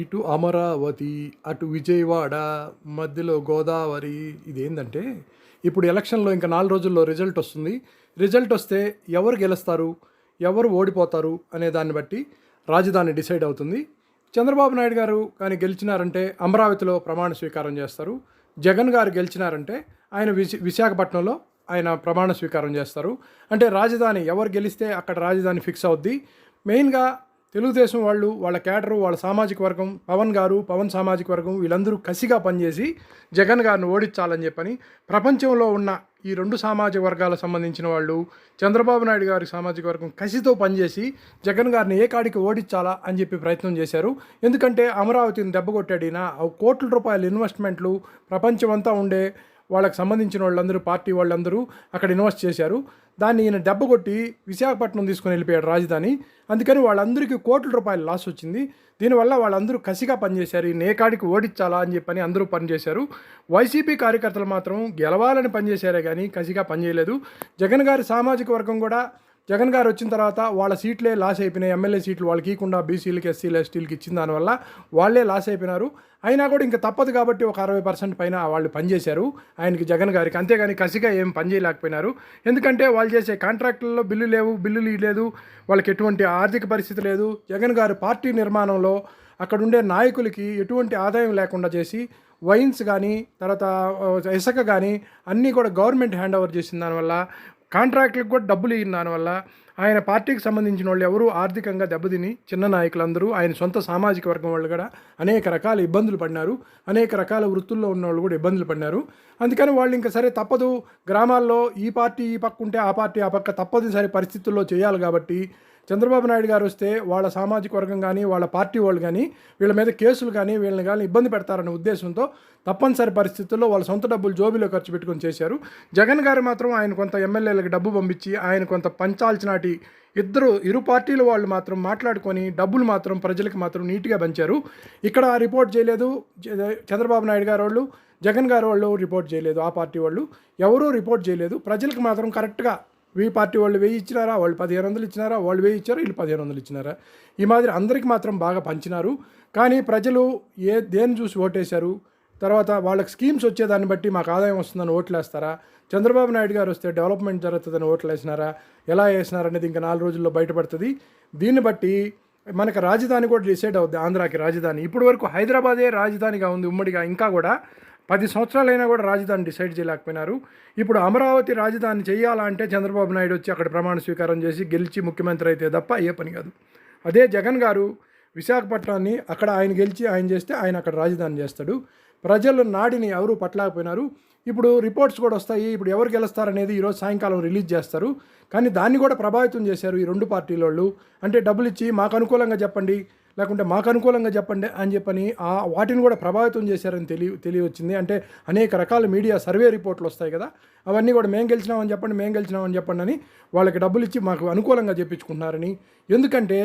ఇటు అమరావతి, అటు విజయవాడ, మధ్యలో గోదావరి. ఇదేందంటే, ఇప్పుడు ఎలక్షన్‌లో ఇంకా 4 రోజుల్లో రిజల్ట్ వస్తుంది. రిజల్ట్ వస్తే ఎవరు గెలుస్తారు? ఎవరు ఓడిపోతారు? అనే దాన్ని బట్టి రాజధాని డిసైడ్ అవుతుంది. చంద్రబాబు నాయుడు గారు కానీ గెలిచినారంటే అమరావతిలో ప్రమాణ స్వీకారం చేస్తారు. జగన్ గారు గెలిచినారంటే ఆయన విశాఖపట్నంలో ఆయన ప్రమాణ స్వీకారం చేస్తారు. అంటే రాజధాని ఎవరు గెలిస్తే అక్కడ రాజధాని ఫిక్స్ అవుద్ది. మెయిన్‌గా తెలుగుదేశం వాళ్ళు, వాళ్ళ క్యాడరు, వాళ్ళ సామాజిక వర్గం, పవన్ గారు, పవన్ సామాజిక వర్గం వీళ్ళందరూ కసిగా పనిచేసి జగన్ గారిని ఓడించాలని చెప్పని ప్రపంచంలో ఉన్న ఈ 2 సామాజిక వర్గాలకు సంబంధించిన వాళ్ళు, చంద్రబాబు నాయుడు గారి సామాజిక వర్గం కసితో పనిచేసి జగన్ గారిని ఏ కాడికి ఓడించాలా అని చెప్పి ప్రయత్నం చేశారు. ఎందుకంటే అమరావతిని దెబ్బకొట్టాడు ఈయన. కోట్ల రూపాయల ఇన్వెస్ట్మెంట్లు ప్రపంచమంతా ఉండే వాళ్ళకి సంబంధించిన వాళ్ళందరూ, పార్టీ వాళ్ళందరూ అక్కడ ఇన్వెస్ట్ చేశారు. దాన్ని ఈయన దెబ్బకొట్టి విశాఖపట్నం తీసుకొని వెళ్ళిపోయాడు రాజధాని. అందుకని వాళ్ళందరికీ కోట్ల రూపాయలు లాస్ వచ్చింది. దీనివల్ల వాళ్ళందరూ కసిగా పనిచేశారు. ఈ నేకాడికి ఓడించాలా అని చెప్పని అందరూ పనిచేశారు. వైసీపీ కార్యకర్తలు మాత్రం గెలవాలని పనిచేశారే కానీ కసిగా పనిచేయలేదు. జగన్ గారి సామాజిక వర్గం కూడా జగన్ గారు వచ్చిన తర్వాత వాళ్ళ సీట్లే లాస్ అయిపోయినాయి. ఎమ్మెల్యే సీట్లు వాళ్ళకి ఇవ్వకుండా బీసీలకి, ఎస్సీలు, ఎస్టీలకి ఇచ్చిన దానివల్ల వాళ్ళే లాస్ అయిపోయినారు. అయినా కూడా ఇంకా తప్పదు కాబట్టి ఒక 60% పైన వాళ్ళు పనిచేశారు ఆయనకి, జగన్ గారికి. అంతేగాని కసిగా ఏం పని చేయలేకపోయినారు. ఎందుకంటే వాళ్ళు చేసే కాంట్రాక్టులలో బిల్లులు లేదు, వాళ్ళకి ఎటువంటి ఆర్థిక పరిస్థితి లేదు. జగన్ గారు పార్టీ నిర్మాణంలో అక్కడుండే నాయకులకి ఎటువంటి ఆదాయం లేకుండా చేసి వైన్స్ కానీ, తర్వాత ఇసుక కానీ అన్నీ కూడా గవర్నమెంట్ హ్యాండ్ ఓవర్ చేసిన దానివల్ల, కాంట్రాక్టులకు కూడా డబ్బులు ఇవ్వని దానివల్ల ఆయన పార్టీకి సంబంధించిన వాళ్ళు ఎవరు ఆర్థికంగా దెబ్బతిని, చిన్న నాయకులందరూ, ఆయన సొంత సామాజిక వర్గం వాళ్ళు కూడా అనేక రకాల ఇబ్బందులు పడినారు. అనేక రకాల వృత్తుల్లో ఉన్న వాళ్ళు కూడా ఇబ్బందులు పడినారు. అందుకని వాళ్ళు ఇంకా సరే తప్పదు, గ్రామాల్లో ఈ పార్టీ ఈ పక్క ఉంటే ఆ పార్టీ ఆ పక్క తప్పనిసరి పరిస్థితుల్లో చేయాలి కాబట్టి చంద్రబాబు నాయుడు గారు వస్తే వాళ్ళ సామాజిక వర్గం కానీ, వాళ్ళ పార్టీ వాళ్ళు కానీ వీళ్ళ మీద కేసులు కానీ, వీళ్ళని కానీ ఇబ్బంది పెడతారనే ఉద్దేశంతో తప్పనిసరి పరిస్థితుల్లో వాళ్ళ సొంత డబ్బులు జోబీలో ఖర్చు పెట్టుకొని చేశారు. జగన్ గారు మాత్రం ఆయన కొంత ఎమ్మెల్యేలకు డబ్బు పంపించి ఆయన కొంత పంచాల్సినటి ఇరు పార్టీల వాళ్ళు మాత్రం మాట్లాడుకొని డబ్బులు మాత్రం ప్రజలకు మాత్రం నీట్గా పంచారు. ఇక్కడ రిపోర్ట్ చేయలేదు చంద్రబాబు నాయుడు గారు వాళ్ళు, జగన్ గారు వాళ్ళు రిపోర్ట్ చేయలేదు. ఆ పార్టీ వాళ్ళు ఎవరూ రిపోర్ట్ చేయలేదు. ప్రజలకు మాత్రం కరెక్ట్గా ఈ పార్టీ వాళ్ళు 1000 ఇచ్చినారా, వాళ్ళు 1500 ఇచ్చినారా, వాళ్ళు 1000 ఇచ్చారా, వీళ్ళు 1500 ఇచ్చినారా, ఈ మాదిరి అందరికీ మాత్రం బాగా పంచినారు. కానీ ప్రజలు దేన్ని చూసి ఓటేశారు? తర్వాత వాళ్ళకి స్కీమ్స్ వచ్చేదాన్ని బట్టి మాకు ఆదాయం వస్తుందని ఓట్లు వేస్తారా, చంద్రబాబు నాయుడు గారు వస్తే డెవలప్మెంట్ జరుగుతుందని ఓట్లు వేసినారా, ఎలా వేసినారనేది ఇంకా 4 రోజుల్లో బయటపడుతుంది. దీన్ని బట్టి మనకు రాజధాని కూడా డిసైడ్ అవుద్ది. ఆంధ్రాకి రాజధాని ఇప్పటి వరకు హైదరాబాదే రాజధానిగా ఉంది ఉమ్మడిగా. ఇంకా కూడా 10 సంవత్సరాలైనా కూడా రాజధాని డిసైడ్ చేయలేకపోయినారు. ఇప్పుడు అమరావతి రాజధాని చేయాలంటే చంద్రబాబు నాయుడు వచ్చి అక్కడ ప్రమాణ స్వీకారం చేసి గెలిచి ముఖ్యమంత్రి అయితే తప్ప అయ్యే పని కాదు. అదే జగన్ గారు విశాఖపట్నాన్ని అక్కడ ఆయన గెలిచి ఆయన చేస్తే ఆయన అక్కడ రాజధాని చేస్తాడు. ప్రజల నాడిని ఎవరు పట్టలేకపోయినారు. ఇప్పుడు రిపోర్ట్స్ కూడా వస్తాయి. ఇప్పుడు ఎవరు గెలుస్తారనేది ఈరోజు సాయంకాలం రిలీజ్ చేస్తారు. కానీ దాన్ని కూడా ప్రభావితం చేశారు ఈ 2 పార్టీల వాళ్ళు. అంటే డబ్బులు ఇచ్చి మాకు అనుకూలంగా చెప్పండి, లేకుంటే మాకు అనుకూలంగా చెప్పండి అని చెప్పని వాటిని కూడా ప్రభావితం చేశారని తెలియవచ్చింది. అంటే అనేక రకాల మీడియా సర్వే రిపోర్ట్లు వస్తాయి కదా, అవన్నీ కూడా మేము గెలిచినామని చెప్పండి అని వాళ్ళకి డబ్బులు ఇచ్చి మాకు అనుకూలంగా చెప్పించుకుంటున్నారని. ఎందుకంటే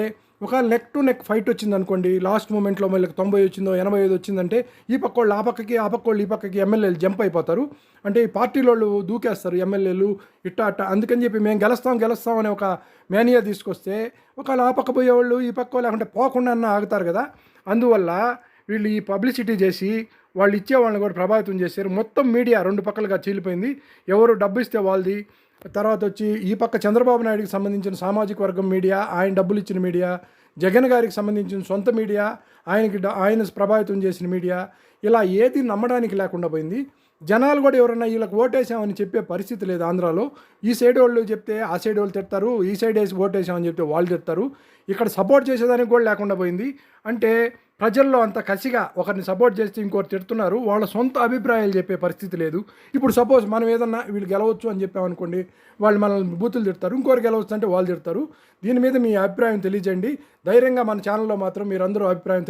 ఒక నెక్ టు నెక్ ఫైట్ వచ్చింది అనుకోండి, లాస్ట్ మూమెంట్లో మళ్ళీ 90 వచ్చిందో 85 వచ్చిందంటే ఈ పక్క వాళ్ళు ఆ పక్కకి, ఆ పక్క వాళ్ళు ఈ పక్కకి ఎమ్మెల్యేలు జంప్ అయిపోతారు. అంటే ఈ పార్టీలో వాళ్ళు దూకేస్తారు ఎమ్మెల్యేలు ఇట్టా అట్టా. అందుకని చెప్పి మేము గెలుస్తాం అనే ఒక మేనియా తీసుకొస్తే ఒకవేళ ఆ పక్క పోయేవాళ్ళు ఈ పక్క లేకుంటే పోకుండా ఆగుతారు కదా. అందువల్ల వీళ్ళు ఈ పబ్లిసిటీ చేసి వాళ్ళు ఇచ్చే వాళ్ళని కూడా ప్రభావితం చేశారు. మొత్తం మీడియా 2 పక్కలుగా చీలిపోయింది. ఎవరు డబ్బు ఇస్తే వాళ్ళది. తర్వాత వచ్చి ఈ పక్క చంద్రబాబు నాయుడుకి సంబంధించిన సామాజిక వర్గం మీడియా, ఆయన డబ్బులు ఇచ్చిన మీడియా, జగన్ గారికి సంబంధించిన సొంత మీడియా, ఆయన ప్రభావితం చేసిన మీడియా, ఇలా ఏది నమ్మడానికి లేకుండా పోయింది. జనాలు కూడా ఎవరన్నా వీళ్ళకి ఓటేసామని చెప్పే పరిస్థితి లేదు ఆంధ్రాలో. ఈ సైడ్ వాళ్ళు చెప్తే ఆ సైడ్ వాళ్ళు తిడతారు, ఈ సైడ్ వేసి ఓటేసామని చెప్తే వాళ్ళు తిడతారు. ఇక్కడ సపోర్ట్ చేసేదానికి కూడా లేకుండా పోయింది. అంటే ప్రజల్లో అంత కసిగా ఒకరిని సపోర్ట్ చేస్తే ఇంకోటి తిడుతున్నారు. వాళ్ళ సొంత అభిప్రాయాలు చెప్పే పరిస్థితి లేదు. ఇప్పుడు సపోజ్ మనం ఏదన్నా వీళ్ళు గెలవచ్చు అని చెప్పామనుకోండి, వాళ్ళు మనల్ని బూతులు తిడతారు. ఇంకోరు గెలవచ్చు అంటే వాళ్ళు తిడతారు. దీని మీద మీ అభిప్రాయం తెలియజేయండి. ధైర్యంగా మన ఛానల్లో మాత్రం మీరందరూ అభిప్రాయం